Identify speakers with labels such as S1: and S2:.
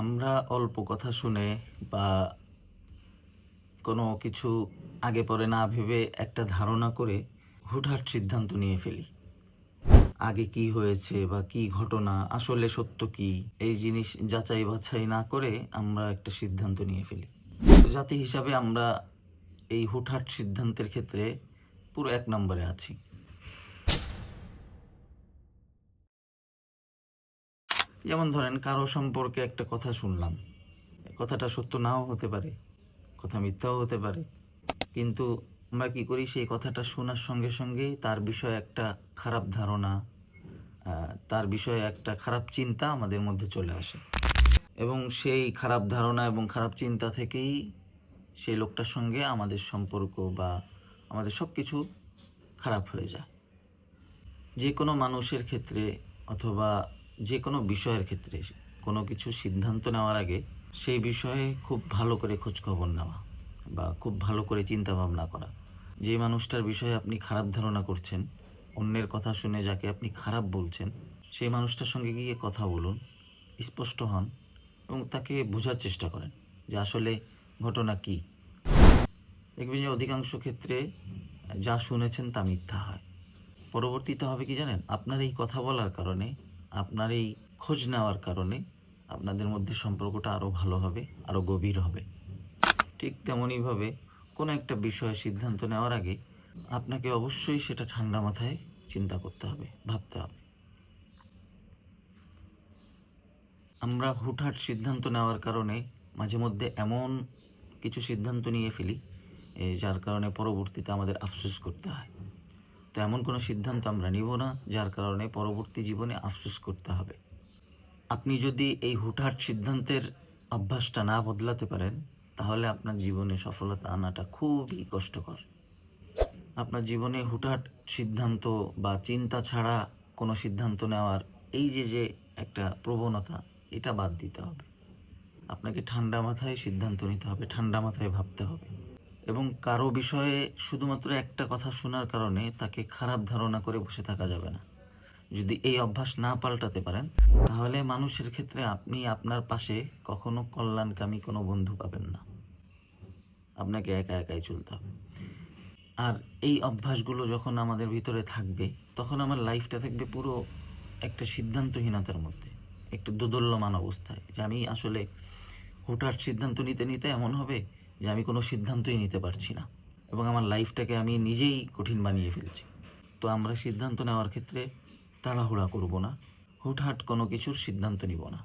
S1: আমরা অল্প কথা শুনে বা কোনো কিছু আগে পরে না ভেবে একটা ধারণা করে হুটহাট সিদ্ধান্ত নিয়ে ফেলি। আগে কি হয়েছে বা কি ঘটনা, আসলে সত্য কি, এই জিনিস যাচাই বাছাই না করে আমরা একটা সিদ্ধান্ত নিয়ে ফেলি। তো জাতি হিসাবে আমরা এই হুটহাট সিদ্ধান্তের ক্ষেত্রে পুরো ১ নম্বরে আছি। যেমন ধরেন কারো সম্পর্কে একটা কথা শুনলাম। কথাটা সত্য নাও হতে পারে, কথা মিথ্যাও হতে পারে। কিন্তু আমরা কি করি, সেই কথাটা শোনার সঙ্গে সঙ্গেই তার বিষয়ে একটা খারাপ ধারণা, তার বিষয়ে একটা খারাপ চিন্তা আমাদের মধ্যে চলে আসে। এবং সেই খারাপ ধারণা এবং খারাপ চিন্তা থেকেই সেই লোকটার সঙ্গে আমাদের সম্পর্ক বা আমাদের সব কিছু খারাপ হয়ে যায়। যে কোনো মানুষের ক্ষেত্রে অথবা যে কোনো বিষয়ের ক্ষেত্রে কোনো কিছু সিদ্ধান্ত নেওয়ার আগে সেই বিষয়ে খুব ভালো করে খোঁজখবর নেওয়া বা খুব ভালো করে চিন্তা ভাবনা করা। যে মানুষটার বিষয়ে আপনি খারাপ ধারণা করছেন, অন্যের কথা শুনে যাকে আপনি খারাপ বলছেন, সেই মানুষটার সঙ্গে গিয়ে কথা বলুন, স্পষ্ট হন এবং তাকে বোঝার চেষ্টা করেন যে আসলে ঘটনা কী। দেখবেন যে অধিকাংশ ক্ষেত্রে যা শুনেছেন তা মিথ্যা হয়। পরবর্তীতে হবে কি জানেন? আপনার এই কথা বলার কারণে, আপনার এই খোঁজ নেওয়ার কারণে আপনাদের মধ্যে সম্পর্কটা আরও ভালো হবে, আরও গভীর হবে। ঠিক তেমনইভাবে কোনো একটা বিষয়ে সিদ্ধান্ত নেওয়ার আগে আপনাকে অবশ্যই সেটা ঠান্ডা মাথায় চিন্তা করতে হবে, ভাবতে হবে। আমরা হুটহাট সিদ্ধান্ত নেওয়ার কারণে মাঝে মধ্যে এমন কিছু সিদ্ধান্ত নিয়ে ফেলি যার কারণে পরবর্তীতে আমাদের আফসোস করতে হয়। তো এমন কোনো সিদ্ধান্ত আমরা নিব না যার কারণে পরবর্তী জীবনে আফসোস করতে হবে। আপনি যদি এই হুটহাট সিদ্ধান্তের অভ্যাসটা না বদলাতে পারেন, তাহলে আপনার জীবনে সফলতা আনাটা খুবই কষ্টকর। আপনার জীবনে হুটহাট সিদ্ধান্ত বা চিন্তা ছাড়া কোনো সিদ্ধান্ত নেওয়ার এই যে একটা প্রবণতা, এটা বাদ দিতে হবে। আপনাকে ঠান্ডা মাথায় সিদ্ধান্ত নিতে হবে, ঠান্ডা মাথায় ভাবতে হবে এবং কারো বিষয়ে শুধুমাত্র একটা কথা শোনার কারণে তাকে খারাপ ধারণা করে বসে থাকা যাবে না। যদি এই অভ্যাস না পাল্টাতে পারেন, তাহলে মানুষের ক্ষেত্রে আপনি আপনার পাশে কখনো কল্যাণকামী কোনো বন্ধু পাবেন না। আপনাকে একা একাই চলতে হবে। আর এই অভ্যাসগুলো যখন আমাদের ভিতরে থাকবে, তখন আমার লাইফটা থাকবে পুরো একটা সিদ্ধান্তহীনতার মধ্যে, একটু দোদুল্যমান অবস্থায়, যে আমি আসলে হুটহাট সিদ্ধান্ত নিতে নিতে এমন হবে যে আমি কোনো সিদ্ধান্তই নিতে পারছি না এবং আমার লাইফটাকে আমি নিজেই কঠিন বানিয়ে ফেলছি। তো আমরা সিদ্ধান্ত নেওয়ার ক্ষেত্রে তাড়াহুড়া করব না, হুটহাট কোনো কিছুর সিদ্ধান্ত নিব না।